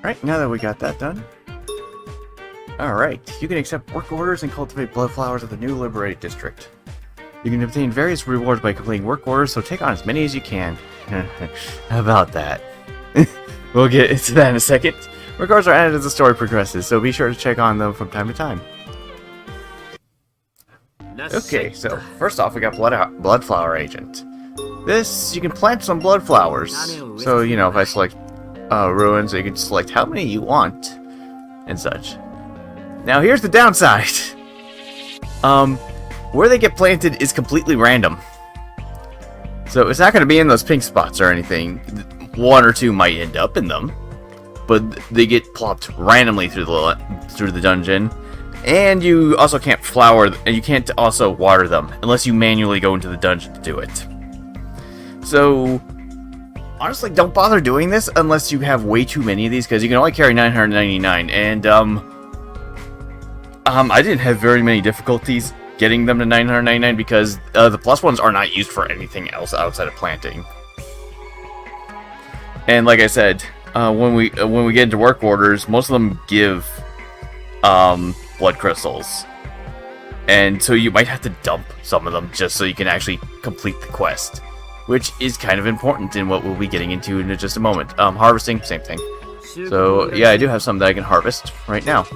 Right, now that we got that done. Alright, you can accept work orders and cultivate blood flowers at the new Liberated District. You can obtain various rewards by completing work orders, so take on as many as you can. How about that? We'll get into that in a second. Rewards are added as the story progresses, so be sure to check on them from time to time. Okay, so first off we got blood flower agent. This, you can plant some blood flowers. So, you know, if I select ruins, you can select how many you want and such. Now here's the downside. Where they get planted is completely random. So it's not going to be in those pink spots or anything. One or two might end up in them, but they get plopped randomly through the dungeon. And you also can't you can't also water them unless you manually go into the dungeon to do it. So honestly, don't bother doing this unless you have way too many of these, because you can only carry 999, and I didn't have very many difficulties getting them to 999 because the plus ones are not used for anything else outside of planting. And like I said, when we get into work orders, most of them give blood crystals, and so you might have to dump some of them just so you can actually complete the quest, which is kind of important in what we'll be getting into in just a moment. Harvesting, same thing. So yeah, I do have some that I can harvest right now.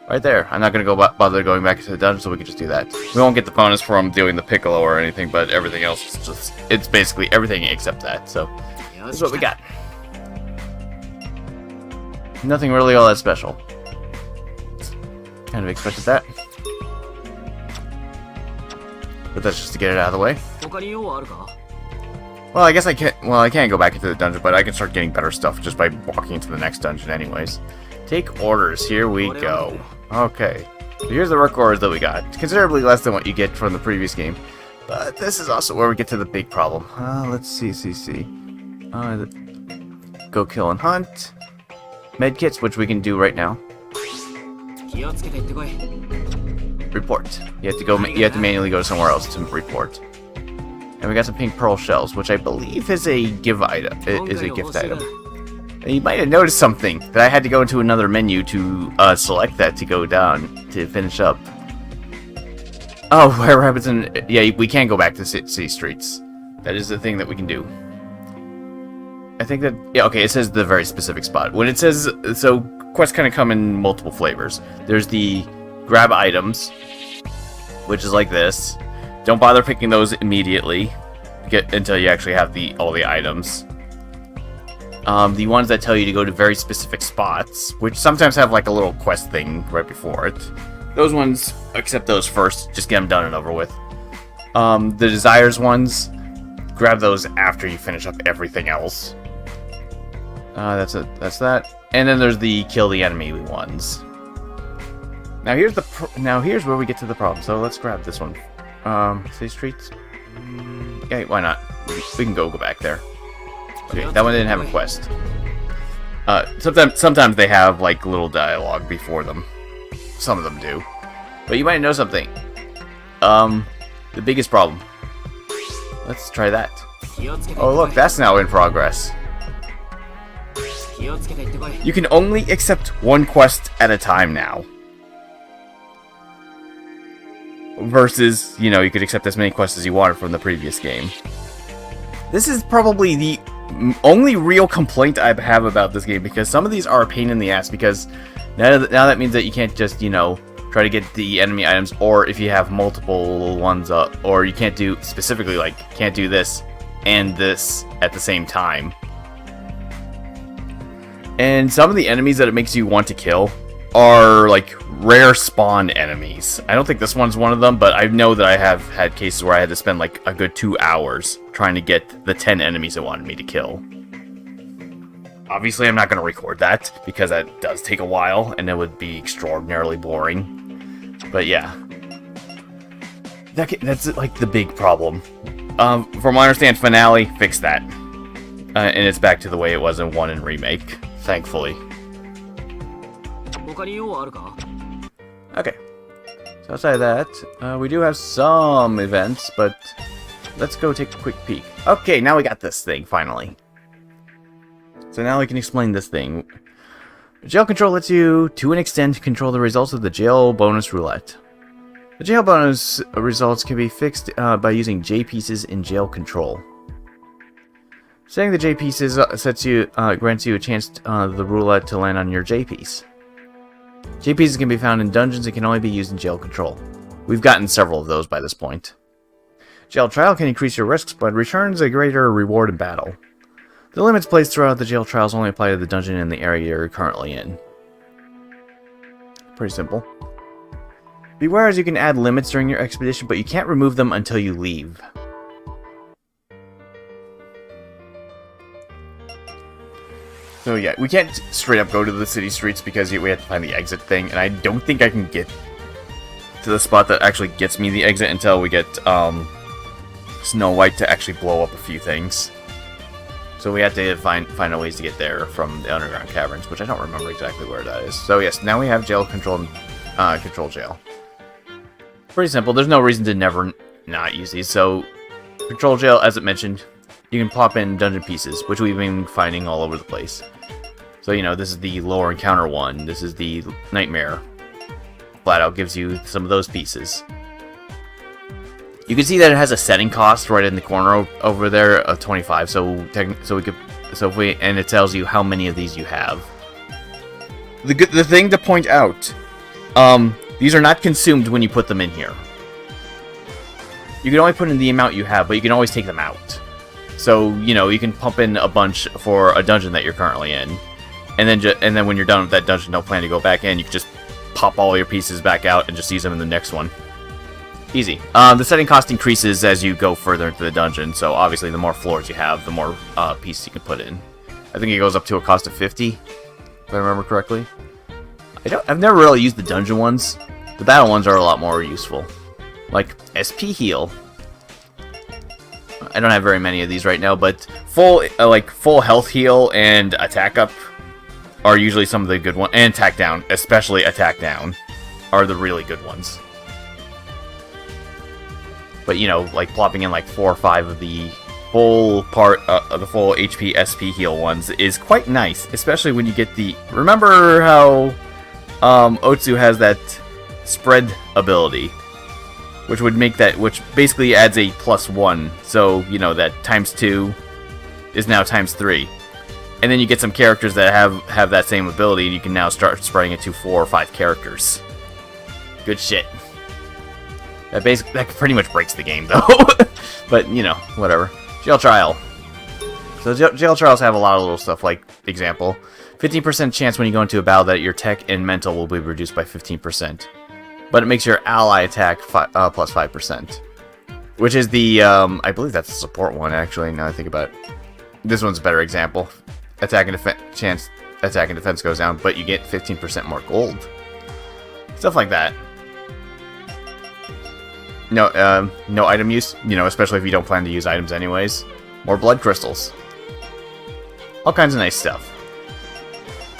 Right there. I'm not going to bother going back into the dungeon, so we can just do that. We won't get the bonus from doing the piccolo or anything, but everything else is just... It's basically everything except that, so... This is what we got. Nothing really all that special. Kind of expected that. But that's just to get it out of the way. Well, I guess I can't... Well, I can't go back into the dungeon, but I can start getting better stuff just by walking into the next dungeon anyways. Take orders. Here we go. Okay. So here's the work orders that we got. Considerably less than what you get from the previous game. But this is also where we get to the big problem. Let's see. Go kill and hunt. Medkits, which we can do right now. Report. You have to go. You have to manually go somewhere else to report. And we got some pink pearl shells, which I believe is a gift item. And you might have noticed something that I had to go into another menu to select that to go down to finish up. Oh, what happens in... Yeah, we can go back to city streets. That is the thing that we can do. I think that... Yeah, okay, it says the very specific spot. When it says... So, quests kind of come in multiple flavors. There's the grab items, which is like this. Don't bother picking those immediately until you actually have all the items. The ones that tell you to go to very specific spots, which sometimes have like a little quest thing right before it. Those ones, accept those first, just get them done and over with. The desires ones, grab those after you finish up everything else. That's that. And then there's the kill the enemy ones. Now here's where we get to the problem. So let's grab this one. City streets. Okay, why not? We can go back there. Okay, that one didn't have a quest. Sometimes they have like little dialogue before them. Some of them do. But you might know something. The biggest problem. Let's try that. Oh look, that's now in progress. You can only accept one quest at a time now. Versus, you know, you could accept as many quests as you wanted from the previous game. This is probably the only real complaint I have about this game, because some of these are a pain in the ass, because now that means that you can't just, you know, try to get the enemy items, or if you have multiple ones up, or you can't do, specifically, like, can't do this and this at the same time. And some of the enemies that it makes you want to kill are, like, rare spawn enemies. I don't think this one's one of them, but I know that I have had cases where I had to spend, like, a good 2 hours trying to get the 10 enemies it wanted me to kill. Obviously, I'm not going to record that, because that does take a while, and it would be extraordinarily boring. But yeah. That's, like, the big problem. From what I understand, Finale fixed that. And it's back to the way it was in 1 and Remake, thankfully. Okay. So outside of that, we do have some events, but let's go take a quick peek. Okay, now we got this thing, finally. So now we can explain this thing. Jail control lets you, to an extent, control the results of the jail bonus roulette. The jail bonus results can be fixed by using J pieces in jail control. Setting the J pieces grants you a chance the roulette to land on your J piece. J pieces can be found in dungeons and can only be used in jail control. We've gotten several of those by this point. Jail trial can increase your risks, but returns a greater reward in battle. The limits placed throughout the jail trials only apply to the dungeon and the area you're currently in. Pretty simple. Beware, as you can add limits during your expedition, but you can't remove them until you leave. So yeah, we can't straight up go to the city streets because we have to find the exit thing, and I don't think I can get to the spot that actually gets me the exit until we get Snow White to actually blow up a few things. So we have to find a ways to get there from the underground caverns, which I don't remember exactly where that is. So yes, now we have jail control jail. Pretty simple. There's no reason to never not use these. So control jail, as it mentioned, you can pop in dungeon pieces, which we've been finding all over the place. So, you know, this is the lower encounter one. This is the nightmare. Flat out gives you some of those pieces. You can see that it has a setting cost right in the corner over there of 25. And it tells you how many of these you have. The thing to point out, these are not consumed when you put them in here. You can only put in the amount you have, but you can always take them out. So, you know, you can pump in a bunch for a dungeon that you're currently in. And then when you're done with that dungeon, don't plan to go back in, you can just pop all your pieces back out and just use them in the next one. Easy. The setting cost increases as you go further into the dungeon, so obviously the more floors you have, the more pieces you can put in. I think it goes up to a cost of 50, if I remember correctly. I've never really used the dungeon ones. The battle ones are a lot more useful. Like SP heal. I don't have very many of these right now, but full health heal and attack up are usually some of the good ones. And attack down, especially attack down, are the really good ones. But, you know, like plopping in like 4 or 5 of the full HP SP heal ones is quite nice, especially when you get the... Remember how Otsu has that spread ability, which basically adds a +1, so, you know, that ×2 is now ×3. And then you get some characters that have that same ability, and you can now start spreading it to 4 or 5 characters. Good shit. That pretty much breaks the game, though. But, you know, whatever. Jail trial. So jail trials have a lot of little stuff, like, example, 15% chance when you go into a battle that your tech and mental will be reduced by 15%. But it makes your ally attack plus 5%. Which is the, I believe that's the support one, actually, now I think about it. This one's a better example. Attack and defense goes down, but you get 15% more gold. Stuff like that. No item use, you know, especially if you don't plan to use items anyways. More blood crystals. All kinds of nice stuff.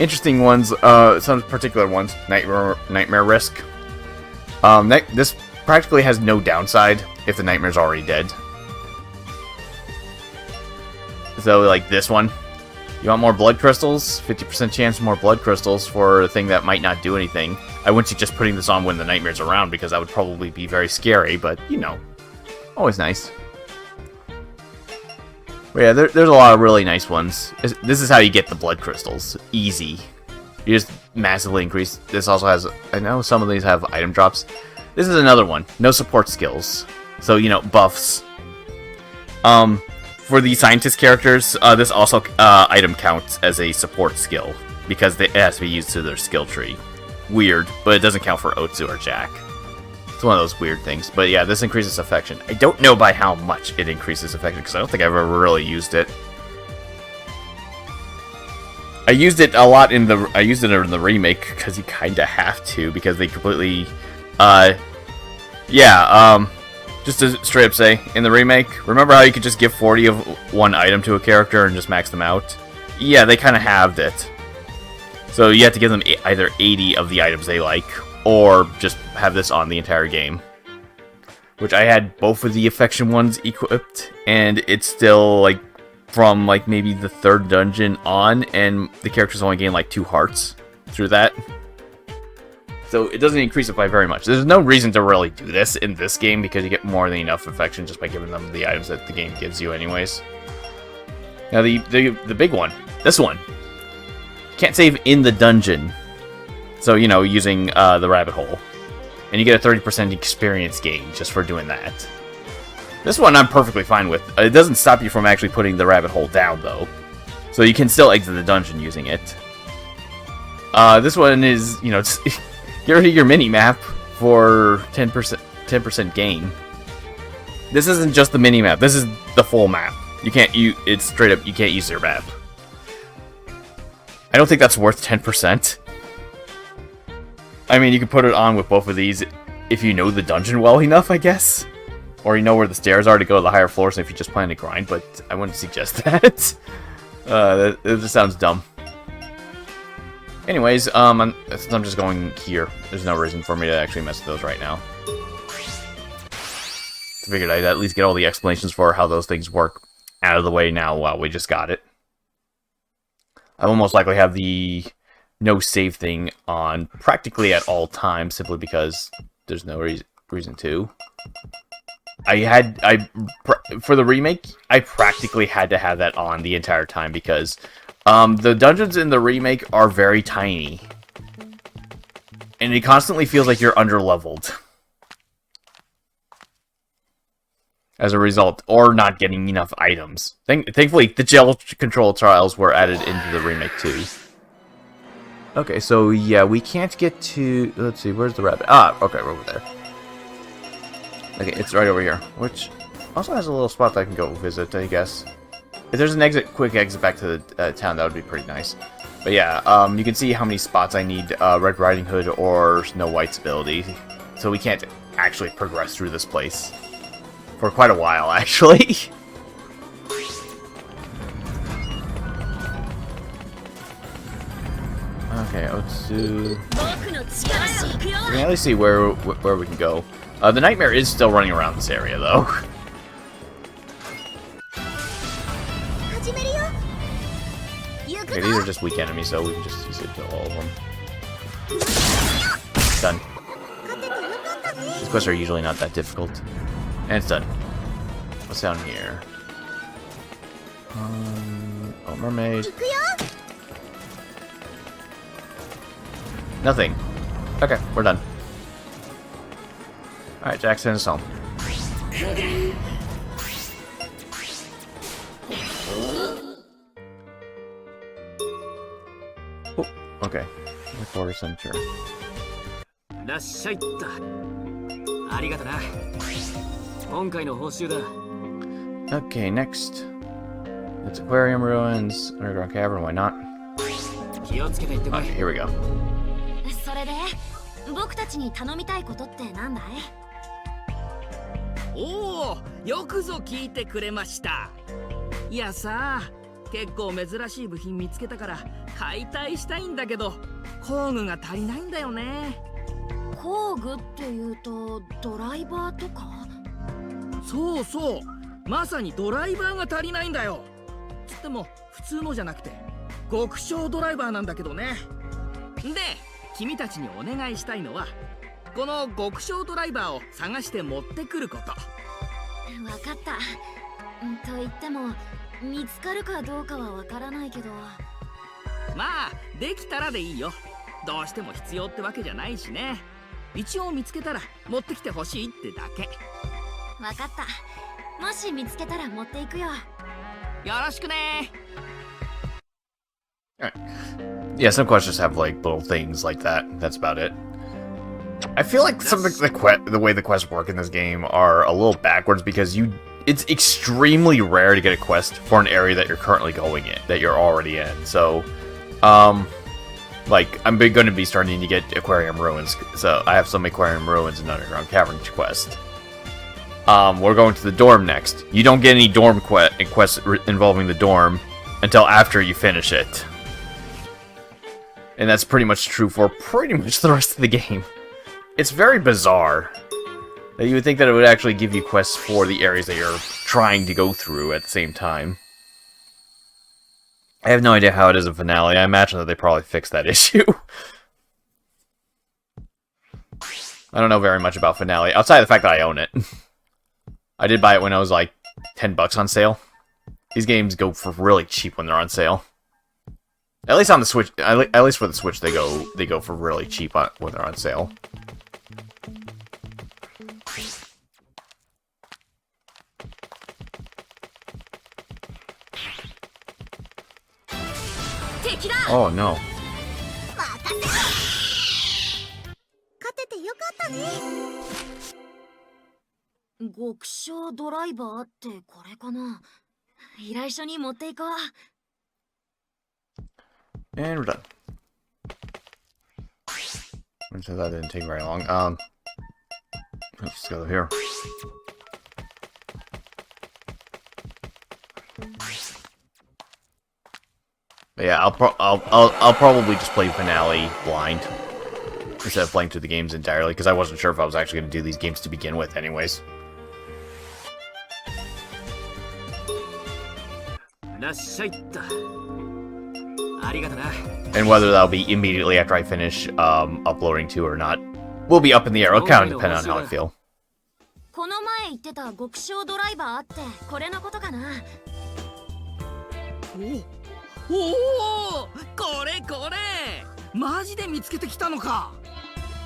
Interesting ones, some particular ones. Nightmare risk. This practically has no downside if the nightmare's already dead. So, like this one. You want more blood crystals? 50% chance more blood crystals for a thing that might not do anything. I wouldn't suggest putting this on when the nightmare's around because that would probably be very scary, but, you know, always nice. But yeah, there's a lot of really nice ones. This is how you get the blood crystals. Easy. You just massively increase. This also has, I know some of these have item drops. This is another one. No support skills. So, you know, buffs. For the scientist characters, this also item counts as a support skill because it has to be used to their skill tree. Weird, but it doesn't count for Otsu or Jack. It's one of those weird things. But yeah, this increases affection. I don't know by how much it increases affection because I don't think I've ever really used it. I used it a lot in the remake because you kind of have to because they completely, just to straight up say, in the remake, remember how you could just give 40 of one item to a character and just max them out? Yeah, they kind of halved it. So you have to give them either 80 of the items they like, or just have this on the entire game. Which I had both of the affection ones equipped, and it's still, like, from, like, maybe the 3rd dungeon on, and the characters only gain, like, 2 hearts. through that. So it doesn't increase it by very much. There's no reason to really do this in this game because you get more than enough affection just by giving them the items that the game gives you anyways. Now the big one, this one. Can't save in the dungeon. So, you know, using the rabbit hole. And you get a 30% experience gain just for doing that. This one I'm perfectly fine with. It doesn't stop you from actually putting the rabbit hole down, though. So you can still exit the dungeon using it. This one is, you know, it's your mini-map for 10% gain. This isn't just the mini-map. This is the full map. It's straight up, you can't use your map. I don't think that's worth 10%. I mean, you can put it on with both of these if you know the dungeon well enough, I guess. Or you know where the stairs are to go to the higher floors if you just plan to grind, but I wouldn't suggest that. It just sounds dumb. Anyways, since I'm just going here, there's no reason for me to actually mess with those right now. I figured I'd at least get all the explanations for how those things work out of the way now while we just got it. I will most likely have the no save thing on practically at all times, simply because there's no reason to. For the remake, I practically had to have that on the entire time because the dungeons in the remake are very tiny. And it constantly feels like you're underleveled. As a result, or not getting enough items. Thankfully, the gel control trials were added into the remake too. Okay, so yeah, we can't get to... Let's see, where's the rabbit? Ah, okay, we're over there. Okay, it's right over here, which also has a little spot that I can go visit, I guess. If there's an quick exit back to the town, that would be pretty nice. But yeah, you can see how many spots I need Red Riding Hood or Snow White's ability. So we can't actually progress through this place. For quite a while, actually. Okay, Otsu. We can at least see where we can go. The Nightmare is still running around this area, though. Okay, these are just weak enemies, so we can just easily kill all of them. Done. These quests are usually not that difficult. And it's done. What's down here? Oh, mermaid. Nothing. Okay, we're done. Alright, Jack, send us home. Oh, okay. The quarter center. Okay, next. It's aquarium ruins, underground cavern, why not? Okay, here we go. それで僕たちに頼みたいことってなんだい？おお、よくぞ聞いてくれました。いやさ、結構珍しい部品見つけたから解体したいんだけど、工具が足りないんだよね。工具っていうとドライバーとか？そうそう、まさにドライバーが足りないんだよ。つっても普通のじゃなくて極小ドライバーなんだけどね。で、君たちにお願いしたいのはこの極小ドライバーを探して持ってくること。わかった。と言っても見つかるかどうかはわからないけど。まあできたらでいいよ。どうしても必要ってわけじゃないしね。一応見つけたら持ってきてほしいってだけ。わかった。もし見つけたら持っていくよ。よろしくね。Alright. Yeah, some quests just have like little things like that. That's about it. I feel like some of the way the quests work in this game are a little backwards because it's extremely rare to get a quest for an area that you're currently going in, that you're already in. So, like, I'm going to be starting to get aquarium ruins. So I have some aquarium ruins and underground cavern quest. We're going to the dorm next. You don't get any dorm quests involving the dorm until after you finish it. And that's pretty much true for pretty much the rest of the game. It's very bizarre that you would think that it would actually give you quests for the areas that you're trying to go through at the same time. I have no idea how it is in finale. I imagine that they probably fixed that issue. I don't know very much about finale, outside of the fact that I own it. I did buy it when it was like $10 on sale. These games go for really cheap when they're on sale. At least on the Switch, at least for the Switch, they go for really cheap when they're on sale. Oh no. 勝ててよかったね。極小ドライバーってこれかな。依頼書に持っていこう。And we're done. So that didn't take very long. Let's just go here. But yeah, I'll probably just play finale blind instead of playing through the games entirely, because I wasn't sure if I was actually going to do these games to begin with, anyways. And whether that'll be immediately after I finish uploading to or not will be up in the air. It'll kind of depend on how I feel. この前言ってた極小ドライバーってこれのことかな。おお、これこれ、マジで見つけてきたのか。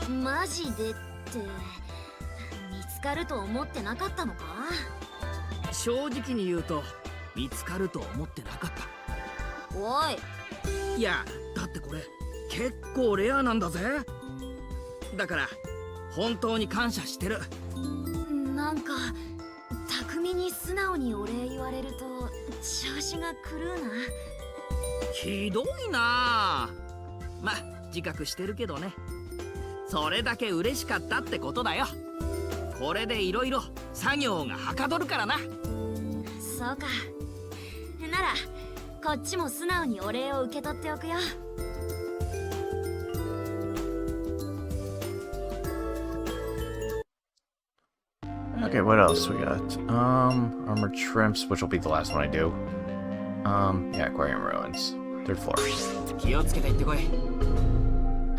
マジでって見つかると思ってなかったのか。正直に言うと見つかると思ってなかった。おい。いや、だってこれ結構レアなんだぜ。だから本当に感謝してる。なんか匠に素直にお礼言われると調子が狂うな。ひどいな。ま、自覚してるけどね。それだけ嬉しかったってことだよ。これでいろいろ作業がはかどるからな。そうか。ならこっちも素直にお礼を受け取っておくよ。Okay, what else we got? Armored shrimps, which will be the last one I do. Yeah, aquarium ruins. 3rd floor. 気をつけて行ってこい。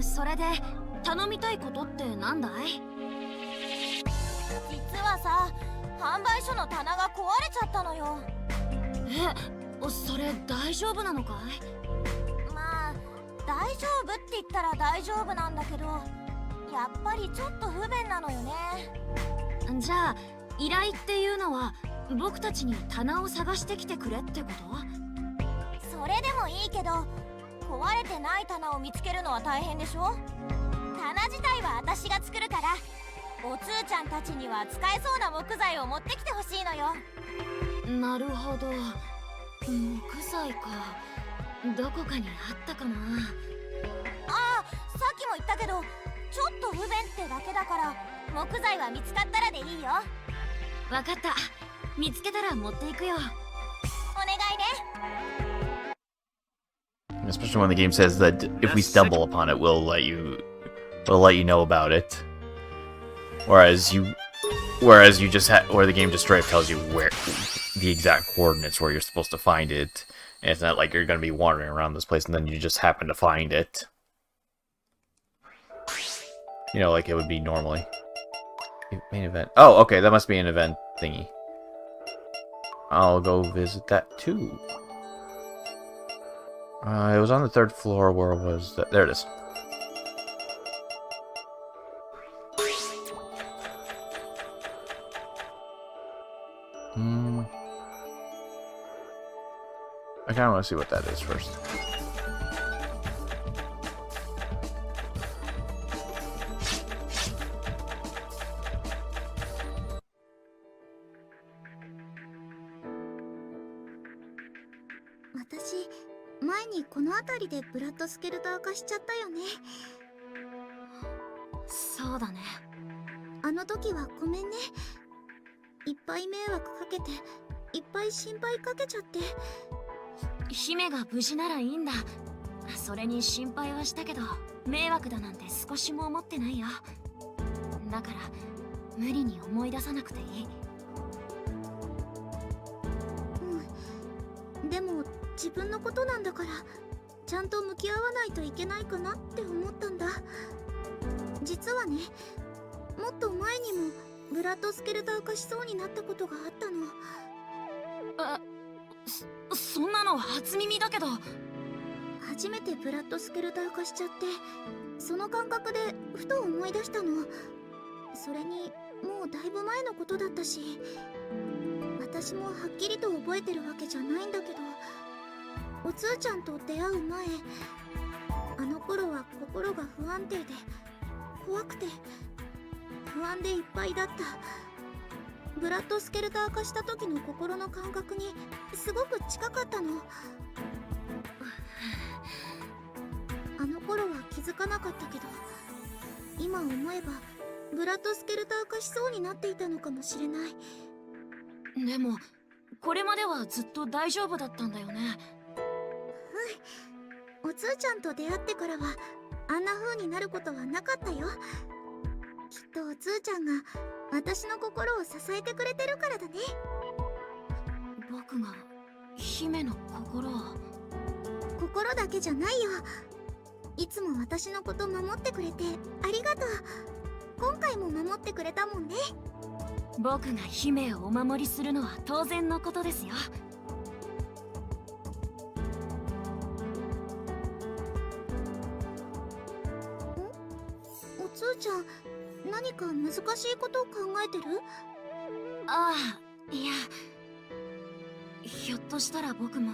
それで頼みたいことってなんだい？実はさ、販売所の棚が壊れちゃったのよ。え、それ大丈夫なのかい？まあ、大丈夫って言ったら大丈夫なんだけど、やっぱりちょっと不便なのよね。じゃあ、依頼っていうのは僕たちに棚を探してきてくれってこと？それでもいいけど、壊れてない棚を見つけるのは大変でしょ？棚自体は私が作るから、おつーちゃんたちには使えそうな木材を持ってきてほしいのよ。なるほど。木材か。どこかにあったかな。ああ、さっきも言ったけど、ちょっと不便ってだけだから、木材は見つかったらでいいよ。わかった。見つけたら持っていくよ。お願いね。Especially when the game says that if we stumble upon it, we'll let you know about it. Whereas the game just straight up tells you where the exact coordinates where you're supposed to find it. And it's not like you're going to be wandering around this place and then you just happen to find it. You know, like it would be normally. Main event. Oh, okay, that must be an event thingy. I'll go visit that too. It was on the 3rd floor. Where was that? There it is. I kind of want to see what that is first. Soだね。あの時はごめんね。いっぱい迷惑かけて、いっぱい心配かけちゃって。姫が無事ならいいんだ。それに心配はしたけど、迷惑だなんて少しも思ってないよ。だから無理に思い出さなくていい。でも自分のことなんだからちゃんと向き合わないといけないかなって思ったんだ。実はね、もっと前にもブラッドスケルター化しそうになったことがあったの。そんなの初耳だけど。初めてブラッドスケルター化しちゃって、その感覚でふと思い出したの。それにもうだいぶ前のことだったし、私もはっきりと覚えてるわけじゃないんだけど、おつーちゃんと出会う前、あの頃は心が不安定で怖くて不安でいっぱいだった。ブラッドスケルター化した時の心の感覚にすごく近かったの。あの頃は気づかなかったけど、今思えばブラッドスケルター化しそうになっていたのかもしれない。でもこれまではずっと大丈夫だったんだよね。おつーちゃんと出会ってからはあんな風になることはなかったよ。きっとおつーちゃんが私の心を支えてくれてるからだね。僕が姫の心を。心だけじゃないよ。いつも私のこと守ってくれてありがとう。今回も守ってくれたもんね。僕が姫をお守りするのは当然のことですよ。おつーちゃん、何か難しいことを考えてる？ああ、いや、ひょっとしたら僕も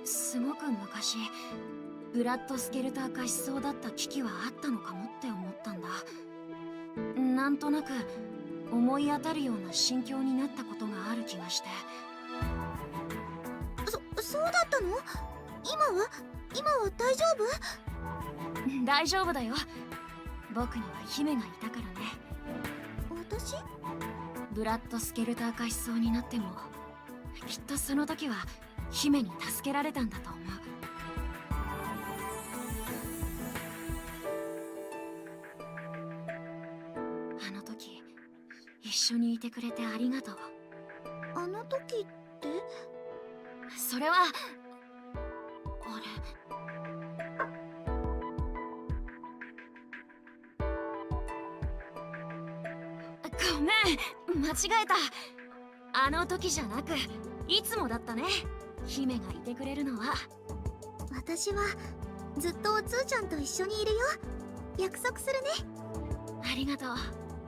すごく昔ブラッドスケルター化しそうだった危機はあったのかもって思ったんだ。なんとなく思い当たるような心境になったことがある気がして。そうだったの？今は大丈夫？大丈夫だよ。僕には姫がいたからね。私？ブラッドスケルター化しそうになっても、きっとその時は姫に助けられたんだと思う。あの時一緒にいてくれてありがとう。あの時って？それはあれ、ごめん、間違えた。あの時じゃなくいつもだったね、姫がいてくれるのは。私はずっとおつーちゃんと一緒にいるよ。約束するね。ありがとう、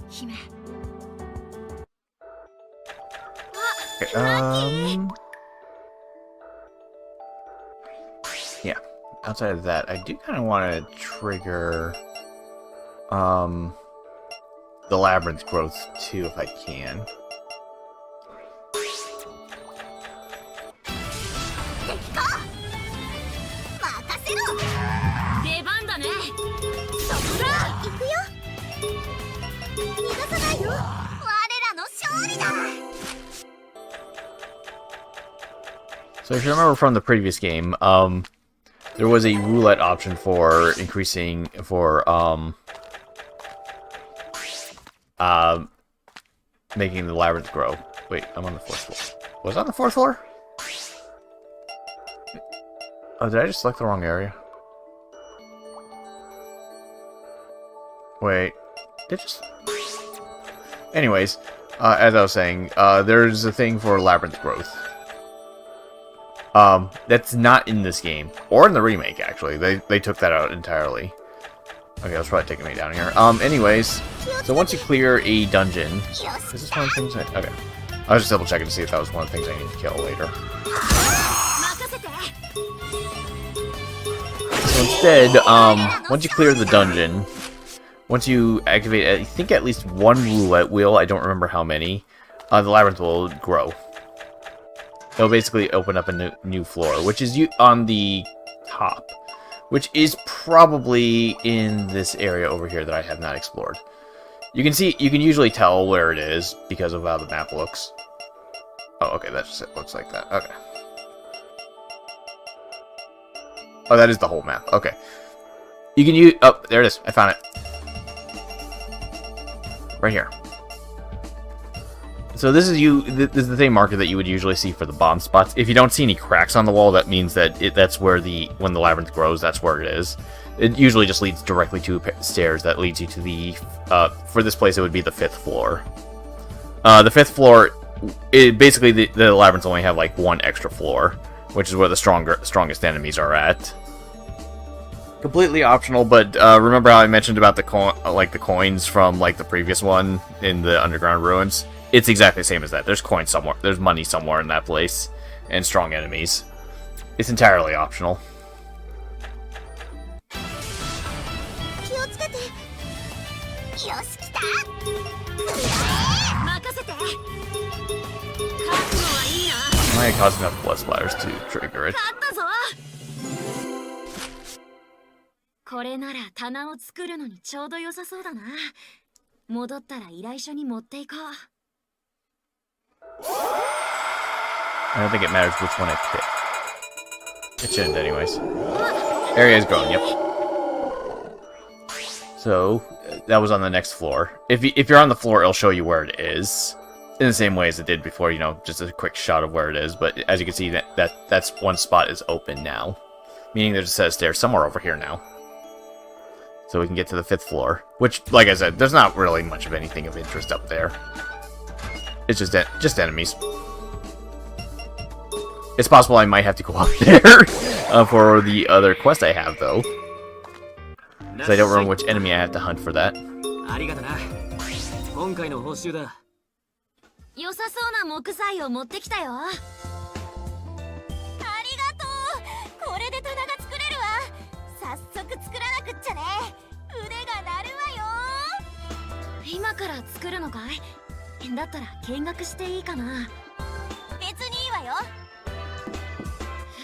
姫。Yeah. Outside of that, I do kind of want to trigger the labyrinth growth too, if I can. 任せろ。出番だね。そこだ。行くよ。逃がさないよ。我らの勝利だ。So if you remember from the previous game, there was a roulette option for increasing for making the labyrinth grow. Wait, I'm on the 4th floor. Was I on the 4th floor? Oh, did I just select the wrong area? Wait, did just... Anyways, as I was saying, there's a thing for labyrinth growth. That's not in this game, or in the remake, actually. They took that out entirely. Okay, that's probably taking me down here. Anyways, so once you clear a dungeon... Is this one of the things I... Okay. I was just double checking to see if that was one of the things I need to kill later. So instead, once you clear the dungeon, once you activate, I think, at least one roulette wheel, I don't remember how many, the labyrinth will grow. It'll basically open up a new floor, which is on the top, which is probably in this area over here that I have not explored. You can usually tell where it is because of how the map looks. Oh, okay, that just looks like that. Okay. Oh, that is the whole map. Okay. You can use... Oh, there it is. I found it. Right here. So this is the same marker that you would usually see for the bomb spots. If you don't see any cracks on the wall, that means that that's where when the labyrinth grows, that's where it is. It usually just leads directly to stairs that leads you to the, for this place it would be the 5th floor. The 5th floor, basically the labyrinths only have like one extra floor, which is where the strongest enemies are at. Completely optional, but remember how I mentioned about the coins from like the previous one in the underground ruins? It's exactly the same as that. There's coins somewhere. There's money somewhere in that place, and strong enemies. It's entirely optional. I might cause enough blood splatters to trigger it. これなら棚を作るのにちょうど良さそうだな。戻ったら依頼書に持っていこう。I don't think it matters which one I pick. It shouldn't anyways. Area is growing, yep. So, that was on the next floor. If you're on the floor, it'll show you where it is. In the same way as it did before, you know, just a quick shot of where it is. But as you can see, that's one spot is open now. Meaning there's a set of stairs somewhere over here now. So we can get to the 5th floor. Which, like I said, there's not really much of anything of interest up there. It's just enemies. It's possible I might have to go up there for the other quest I have, though. Because I don't remember which enemy I have to hunt for that. 良さそうな木材を持ってきたよ。ありがとう。これで棚が作れるわ。早速作らなくっちゃね。腕が鳴るわよ。今から作るのかい？だったら見学していいかな。別にいいわよ。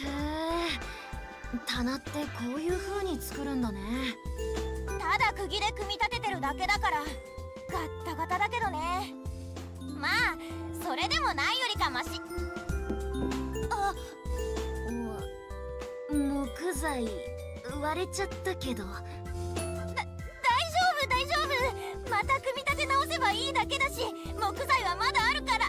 へえ、棚ってこういう風に作るんだね。ただ釘で組み立ててるだけだからガッタガタだけどね。まあそれでもないよりかマシ。あ、木材割れちゃったけど。大丈夫大丈夫。また組み立て直せばいいだけだし、木材はまだあるから。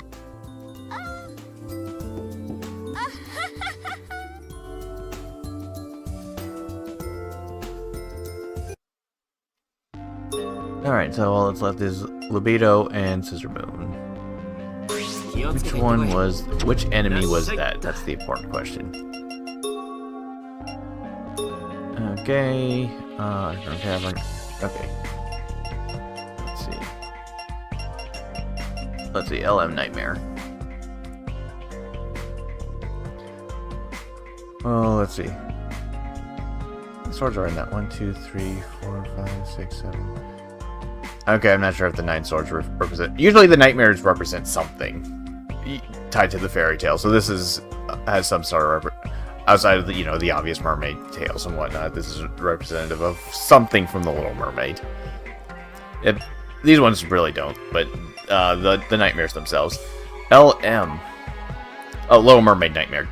Alright, so all that's left is Libido and Scissor Moon. Which enemy was that? That's the important question. Okay, okay. Let's see, LM Nightmare. Oh, let's see. The swords are in that. 1, 2, 3, 4, 5, 6, 7. Okay, I'm not sure if the 9 swords represent. Usually the nightmares represent something tied to the fairy tale. So this has some sort of outside of the the obvious mermaid tales and whatnot. This is representative of something from the Little Mermaid. These ones really don't, but the nightmares themselves. LM. Oh, Little Mermaid Nightmare.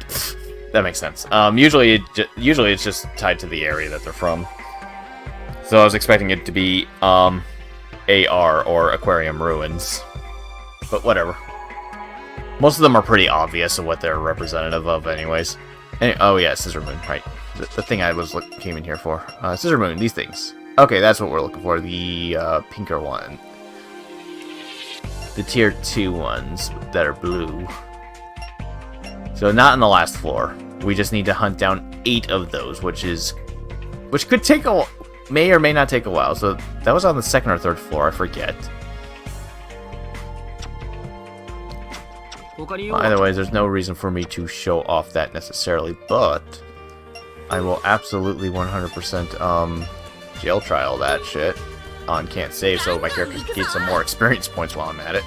That makes sense. Usually it's just tied to the area that they're from. So I was expecting it to be AR or Aquarium Ruins, but whatever. Most of them are pretty obvious of what they're representative of, anyways. Oh yeah, Scissor Moon, right? The thing I came in here for. Scissor Moon, these things. Okay, that's what we're looking for. The pinker one. The tier 2 ones that are blue. So not in the last floor. We just need to hunt down 8 of those, which could take may or may not take a while. So that was on the 2nd or 3rd floor, I forget. Well, either way, there's no reason for me to show off that necessarily, but I will absolutely 100% jail trial that shit on can't save, so my characters can get some more experience points while I'm at it.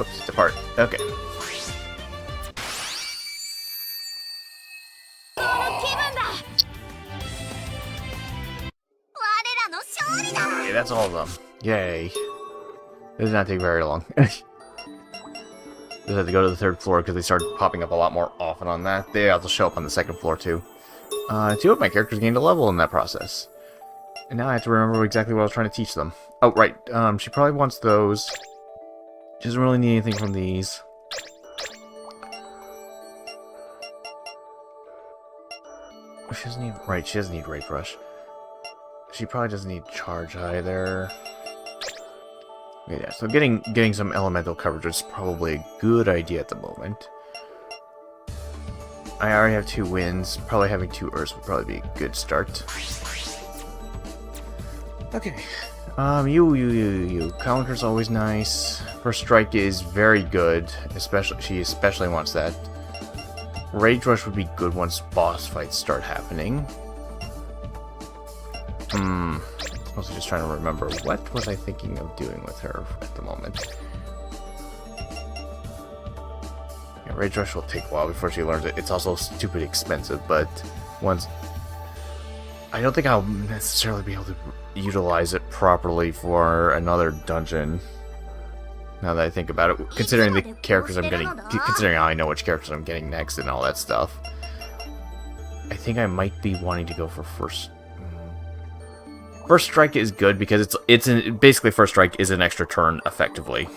Oops, depart. Okay. Okay, that's all of them. Yay. It did not take very long. Just had to go to the 3rd floor because they started popping up a lot more often on that. They also show up on the 2nd floor too. 2 of my characters gained a level in that process. And now I have to remember exactly what I was trying to teach them. Oh, right. She probably wants those. She doesn't really need anything from these. She doesn't need... Right, she doesn't need Ray Brush. She probably doesn't need Charge either. Yeah, so getting some elemental coverage is probably a good idea at the moment. I already have 2 winds. Probably having 2 Earths would probably be a good start. Okay. You. Counter's always nice. First Strike is very good. She especially wants that. Rage Rush would be good once boss fights start happening. Mostly just trying to remember what was I thinking of doing with her at the moment. Yeah, Rage Rush will take a while before she learns it. It's also stupid expensive, but once... I don't think I'll necessarily be able to utilize it properly for another dungeon. Now that I think about it, considering the characters I'm getting, considering how I know which characters I'm getting next and all that stuff, I think I might be wanting to go for First Strike is good because basically First Strike is an extra turn effectively.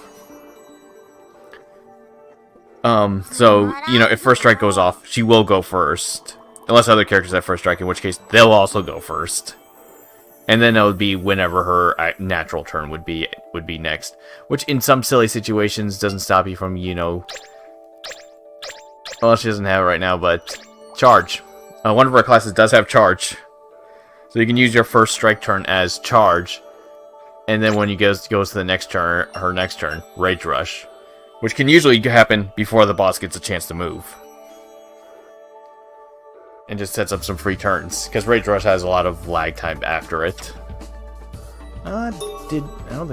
So you know, if First Strike goes off, she will go first, unless other characters have First Strike, in which case they'll also go first. And then it would be whenever her natural turn would be next, which in some silly situations doesn't stop you from, you know, well, she doesn't have it right now, but Charge. One of our classes does have Charge, so you can use your First Strike turn as Charge, and then when you goes to the next turn, her next turn, Rage Rush, which can usually happen before the boss gets a chance to move. And just sets up some free turns, because Rage Rush has a lot of lag time after it. I don't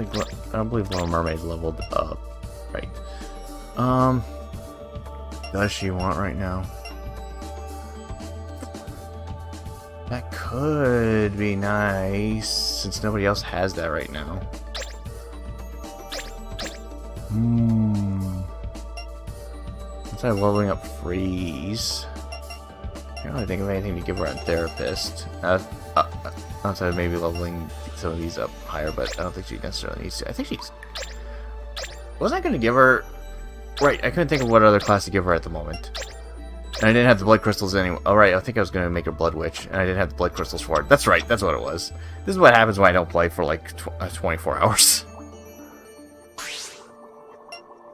believe Little Mermaid leveled up. Right. Does she want right now? That could be nice, since nobody else has that right now. Instead of leveling up Freeze, I don't really think of anything to give her on Therapist. Outside of maybe leveling some of these up higher, but I don't think she necessarily needs to. I think she's... Wasn't I going to give her... Right, I couldn't think of what other class to give her at the moment. And I didn't have the blood crystals anyway. Oh, right, I think I was going to make her Blood Witch, and I didn't have the blood crystals for it. That's right, that's what it was. This is what happens when I don't play for like 24 hours.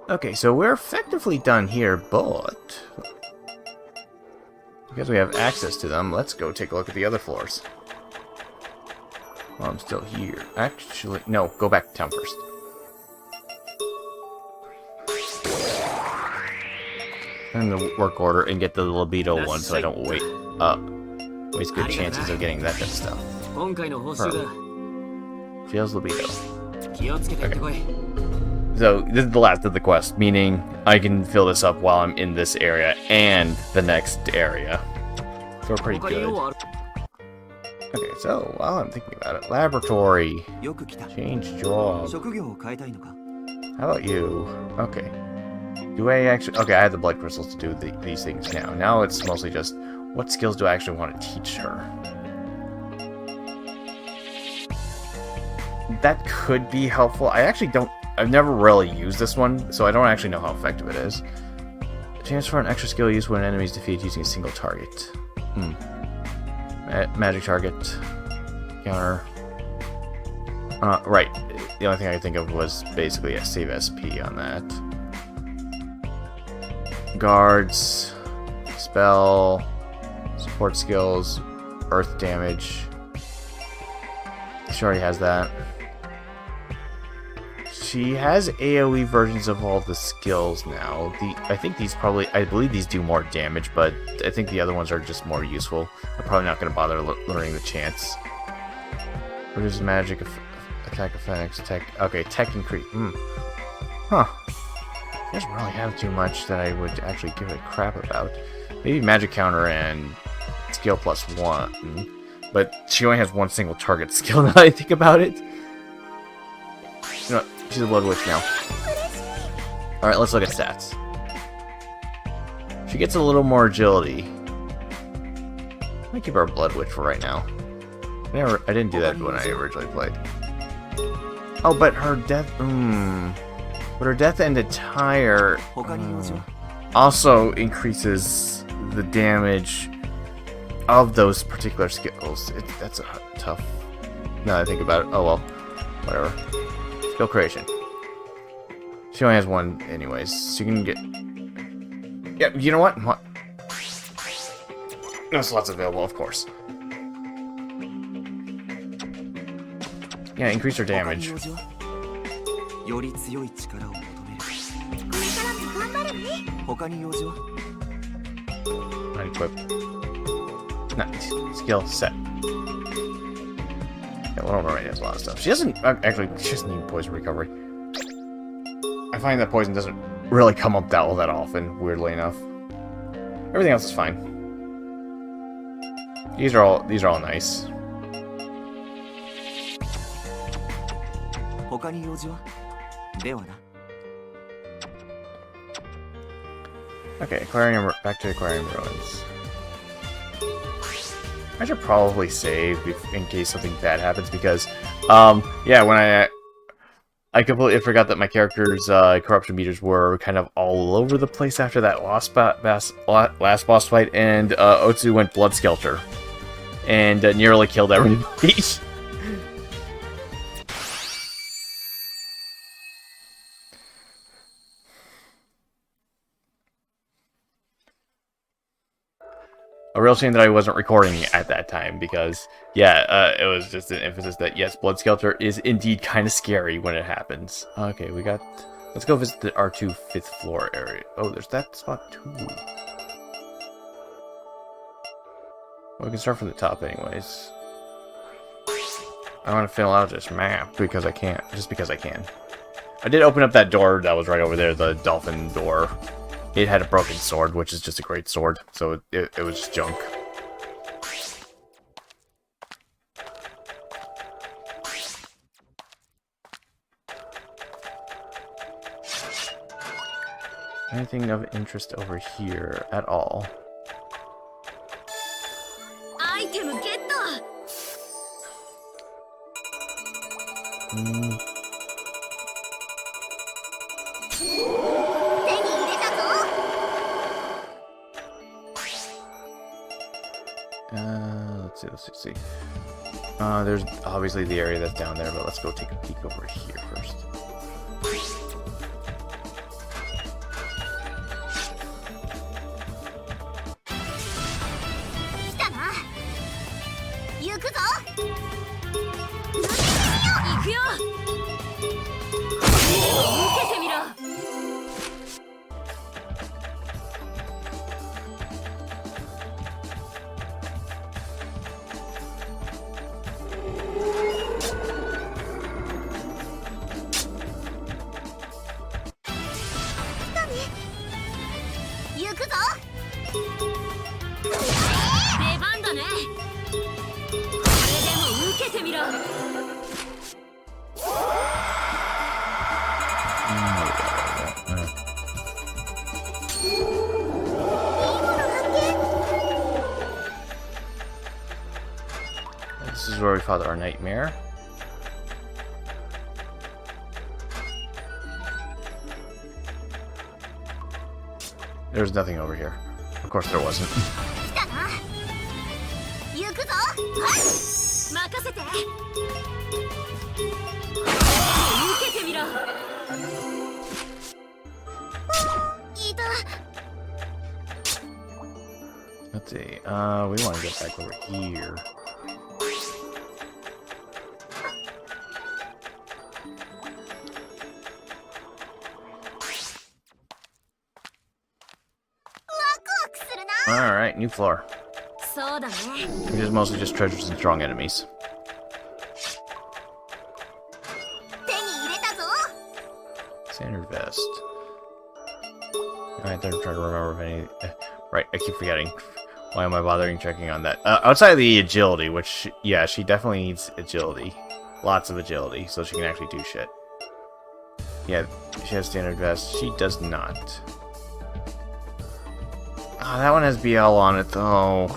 Okay, so we're effectively done here, but... because we have access to them, let's go take a look at the other floors. Well, I'm still here. Actually, no, go back to town first. Turn the work order and get the libido one so I don't waste good chances of getting that kind of stuff. Feels libido. Okay. So, this is the last of the quest, meaning I can fill this up while I'm in this area and the next area. So we're pretty good. Okay, so while I'm thinking about it, laboratory. Change job. How about you? Okay. Do I actually... Okay, I have the blood crystals to do these things now. Now it's mostly just, what skills do I actually want to teach her? That could be helpful. I've never really used this one, so I don't actually know how effective it is. Chance for an extra skill used when an enemy is defeated using a single target. Magic target. Counter. Right. The only thing I could think of was basically a save SP on that. Guards. Spell. Support skills. Earth damage. She already has that. She has AoE versions of all the skills now. I believe these do more damage, but I think the other ones are just more useful. I'm probably not going to bother learning the chance. Reduces magic attack effects, tech increase. Huh. She doesn't really have too much that I would actually give a crap about. Maybe magic counter and skill +1. But she only has one single target skill now that I think about it. You know what? She's a Blood Witch now. Alright, let's look at stats. She gets a little more agility. I'm gonna keep her a Blood Witch for right now. I didn't do that when I originally played. Oh, but her death. But her death and attire also increases the damage of those particular skills. That's a tough. Now that I think about it. Oh well, whatever. Skill creation. She only has one, anyways. She can get. Yeah, you know what? No slots available, of course. Yeah, increase her damage. Unequip. Nice. Skill set. Yeah, Little Mermaid has a lot of stuff. She doesn't actually. She doesn't need poison recovery. I find that poison doesn't really come up all that often. Weirdly enough, everything else is fine. These are all nice. Okay, aquarium. Back to aquarium ruins. I should probably save in case something bad happens because, yeah, when I completely forgot that my character's corruption meters were kind of all over the place after that last boss fight, and Otsu went Blood Skelter and nearly killed everybody. A real shame that I wasn't recording at that time because, yeah, it was just an emphasis that, yes, Blood Skelter is indeed kind of scary when it happens. Okay, we got... Let's go visit the R2 5th floor area. Oh, there's that spot too. Well, we can start from the top anyways. I want to fill out this map because I can't. Just because I can. I did open up that door that was right over there, the dolphin door. It had a broken sword, which is just a great sword, so it was just junk. Anything of interest over here at all? Item get. Let's see. There's obviously the area that's down there, but let's go take a peek over here first. This is where we fought our nightmare. There's nothing over here. Of course there wasn't. Let's see. We want to get back over here. Alright, new floor. Which is mostly just treasures and strong enemies. Standard vest. I have to try to remember if any... Right, I keep forgetting. Why am I bothering checking on that? Outside of the agility, which, yeah, she definitely needs agility. Lots of agility, so she can actually do shit. Yeah, she has standard vest. She does not. Oh, that one has BL on it, though.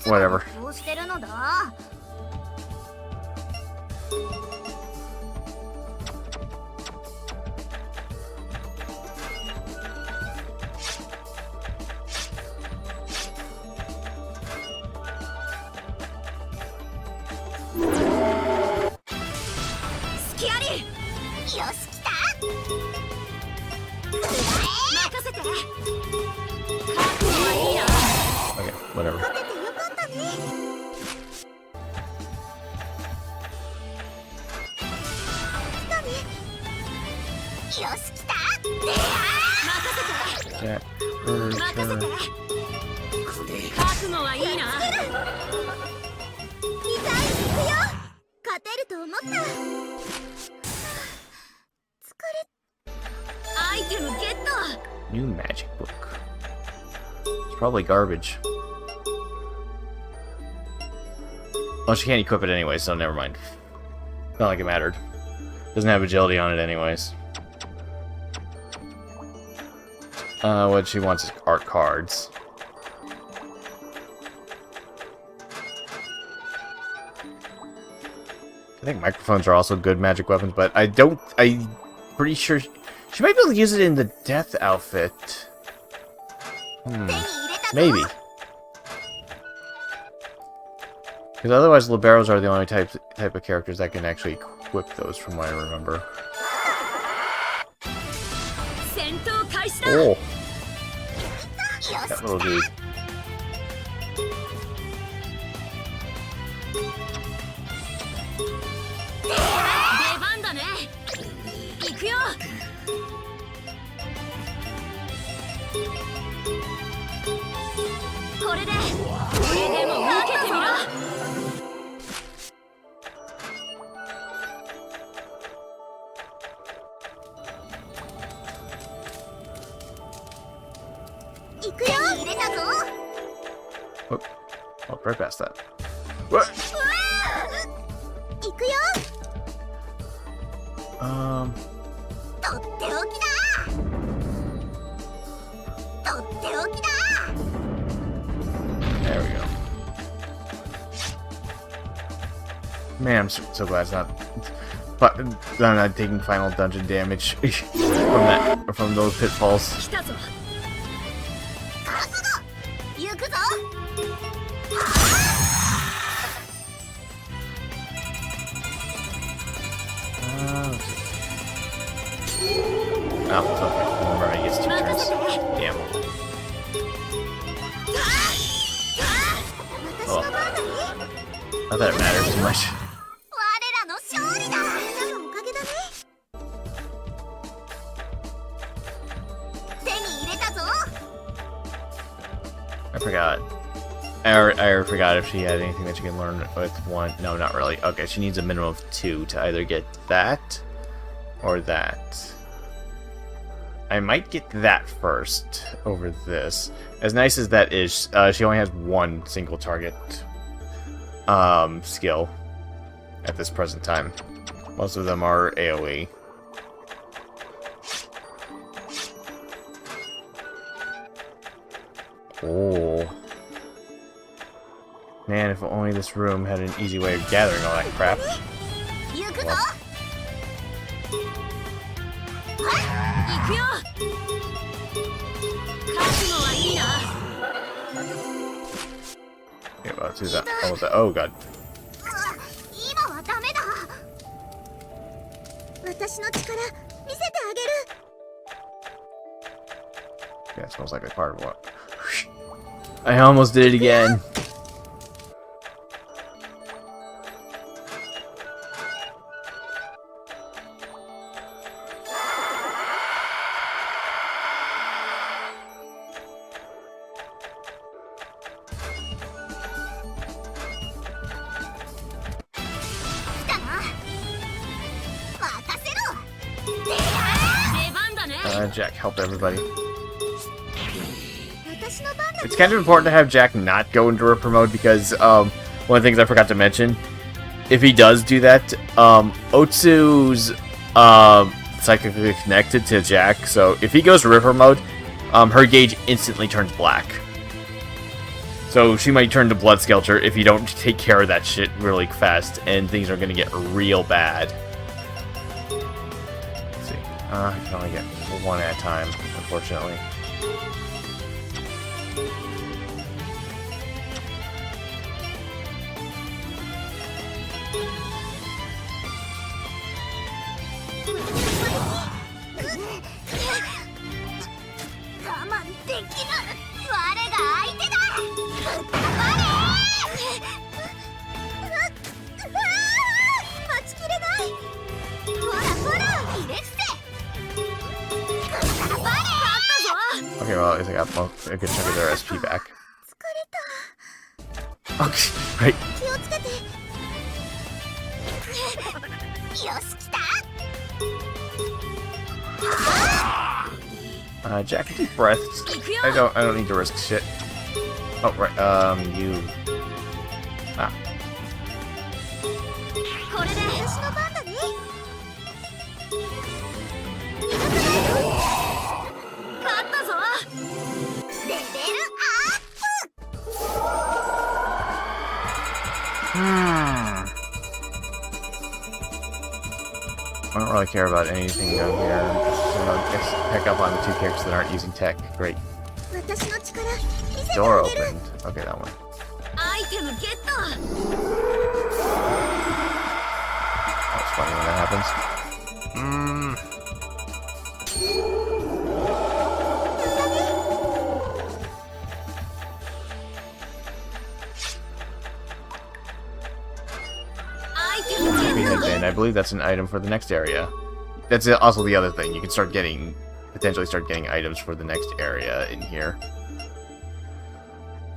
Whatever. どうしてるのだ？ 隙あり。よし、来た。 任せて。覚悟はいいな。 Okay, whatever. 勝ててよかったね。来たね。よし、来た。任せて。 Jack, 任せて。 Ursa. 覚悟はいいな。いざ行くよ。勝てると思った。アイテムゲット。 New magic book. It's probably garbage. Well, she can't equip it anyway, so never mind. Not like it mattered. Doesn't have agility on it anyways. What she wants is art cards. I think microphones are also good magic weapons, but I'm pretty sure she might be able to use it in the death outfit. Maybe. Because otherwise, liberos are the only type of characters that can actually equip those, from what I remember. 戦闘開始だ。 Oh, that little dude. 出番だね。行くよ。これでも受けてみろ。行くよ。手に入れたぞ。 Oh, right past that. What? 行くよ。とっておきだ。とっておきだ。 There we go. Man, I'm so glad it's not. But I'm not taking final dungeon damage from those pitfalls. 来たぞ。覚悟。行くぞ。 Oh, it's okay. Remember, I guess 2 turns. Damn. Oh, not that it matters too much. 我らの勝利だ。みんなのおかげだね。手に入れたぞ。 I forgot. I forgot if she had anything that she can learn with 1. No, not really. Okay, she needs a minimum of 2 to either get that or that. I might get that first over this. As nice as that is, she only has 1 single target skill at this present time. Most of them are AoE. Oh. Man, if only this room had an easy way of gathering all that crap. 行くぞ。 行くよ。覚悟はいいな。 Yeah, well, let's do that. Oh god. 今はダメだ。私の力見せてあげる。 Yeah, it smells like a part of what? I almost did it again. Jack, help everybody. It's kind of important to have Jack not go into Ripper mode because one of the things I forgot to mention, if he does do that, Otsu's psychically connected to Jack, so if he goes Ripper mode, her gauge instantly turns black. So she might turn to Blood Skelter if you don't take care of that shit really fast, and things are gonna get real bad. Let's see. I can only get one at a time, unfortunately. Okay, well, at least I got a good chunk of their SP back. Okay, right. Jack, deep breaths. I don't need to risk shit. Oh, right, you... Ah. I don't really care about anything down here. Just gonna pick up on the two characters that aren't using tech. Great. Door opened. Okay, that one. That's funny when that happens. I believe that's an item for the next area. That's also the other thing. You can potentially start getting items for the next area in here.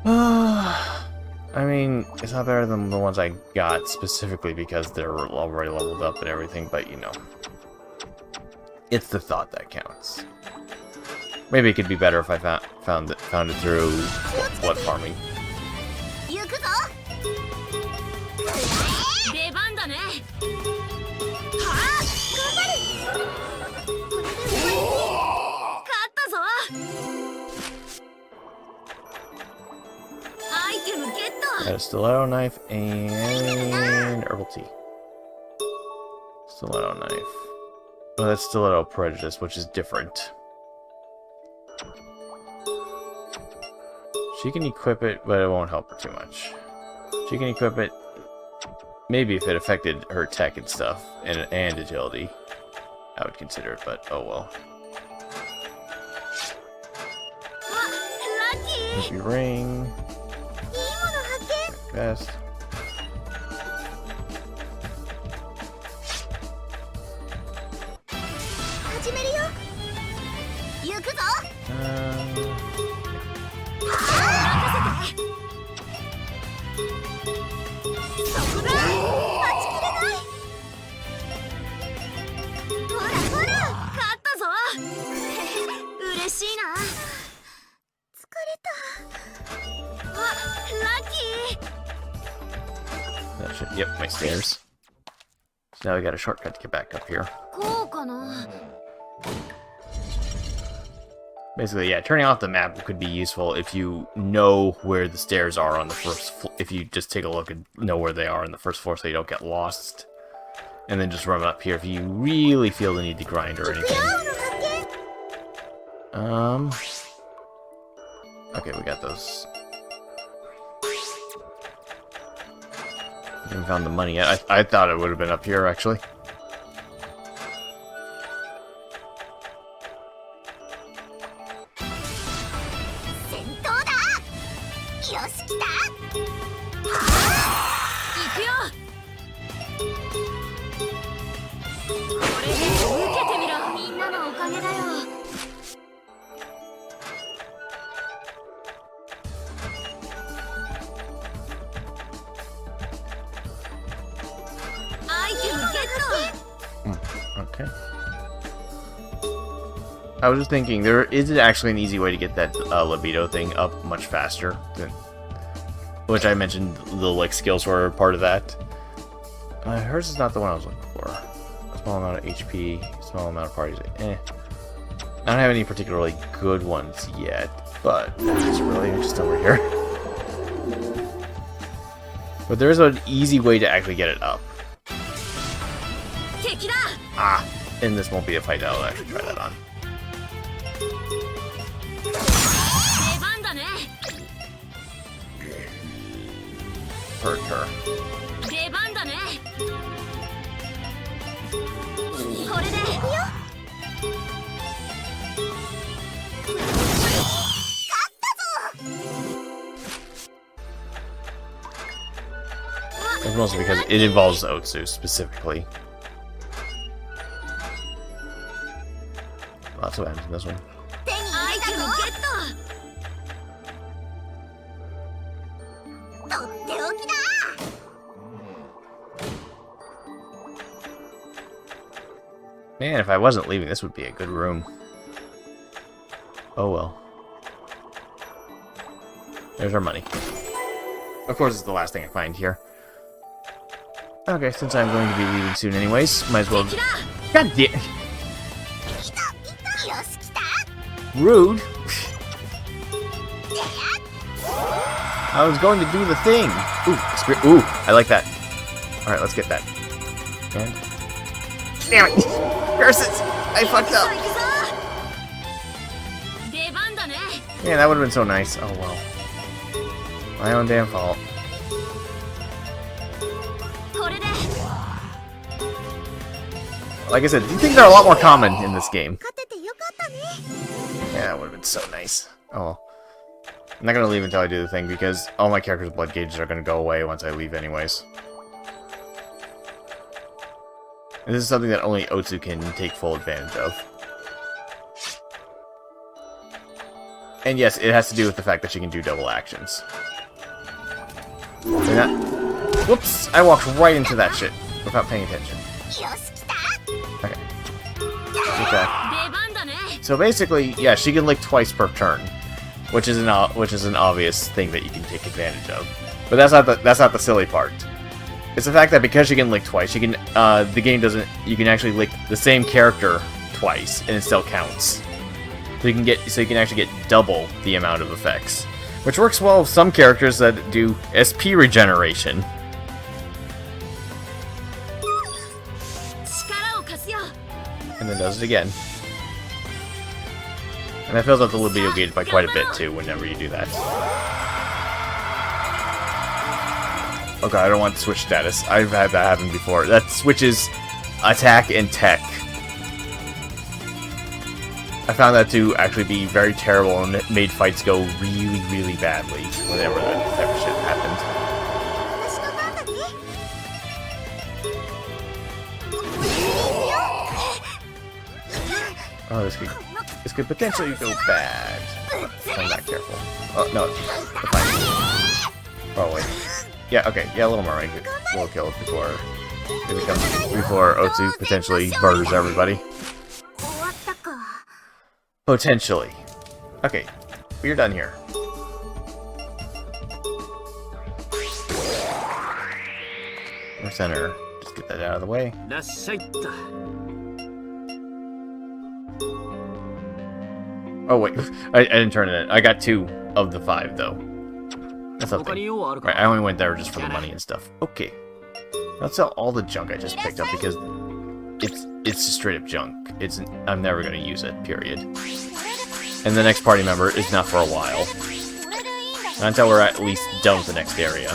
I mean, it's not better than the ones I got specifically because they're already leveled up and everything, but you know. It's the thought that counts. Maybe it could be better if I found it through blood farming. Got a stiletto knife and herbal tea. Stiletto knife. Oh, that's stiletto prejudice, which is different. She can equip it, but it won't help her too much. She can equip it, maybe if it affected her tech and stuff, and agility. I would consider it, but oh well. Ruby ring. Best. That should, yep, my stairs. So now we got a shortcut to get back up here. Basically, yeah, turning off the map could be useful if you know where the stairs are on the first floor. If you just take a look and know where they are on the first floor so you don't get lost. And then just run up here if you really feel the need to grind or anything. Okay, we got those. Haven't found the money yet. I thought it would have been up here, actually. Okay. I was just thinking, there is actually an easy way to get that libido thing up much faster, which I mentioned the like skills were part of that. Hers is not the one I was looking for. A small amount of HP, small amount of parties. I don't have any particularly good ones yet, but it's really just over here. But there's an easy way to actually get it up. Ah, and this won't be a fight that I'll actually try that on. Hurt her. It's mostly because it involves Otsu specifically. Lots of items in this one. Man, if I wasn't leaving, this would be a good room. Oh well. There's our money. Of course, it's the last thing I find here. Okay, since I'm going to be leaving soon anyways, might as well... God damn... Rude! I was going to do the thing! Ooh, I like that. Alright, let's get that. And... Damn it! Curses! I fucked up! Man, that would have been so nice. Oh well. My own damn fault. Like I said, these things are a lot more common in this game. Yeah, that would have been so nice. Oh well. I'm not going to leave until I do the thing, because all my characters' blood gauges are going to go away once I leave anyways. And this is something that only Otsu can take full advantage of. And yes, it has to do with the fact that she can do double actions. Whoops! I walked right into that shit without paying attention. Okay. Okay. So basically, yeah, she can lick twice per turn, which is an obvious thing that you can take advantage of. But that's not the silly part. It's the fact that because she can lick twice, she can the game doesn't. You can actually lick the same character twice, and it still counts. So you can actually get double the amount of effects, which works well with some characters that do SP regeneration. And then does it again. And that fills up the libido gauge by quite a bit too whenever you do that. Okay, I don't want to switch status. I've had that happen before. That switches attack and tech. I found that to actually be very terrible, and it made fights go really, really badly whenever that type of shit happened. Oh, this could potentially go bad. I'm not careful. Oh no, fine. Oh wait. Yeah, okay, yeah, a little more right here. We'll kill it before Otsu potentially murders everybody. Potentially. Okay, we're done here. We're center. Just get that out of the way. Oh wait, I didn't turn it in. I got 2 of the 5 though. That's something. Right, I only went there just for the money and stuff. Okay. Let's sell all the junk I just picked up because it's just straight up junk. I'm never gonna use it, period. And the next party member is not for a while. Not until we're at least done with the next area.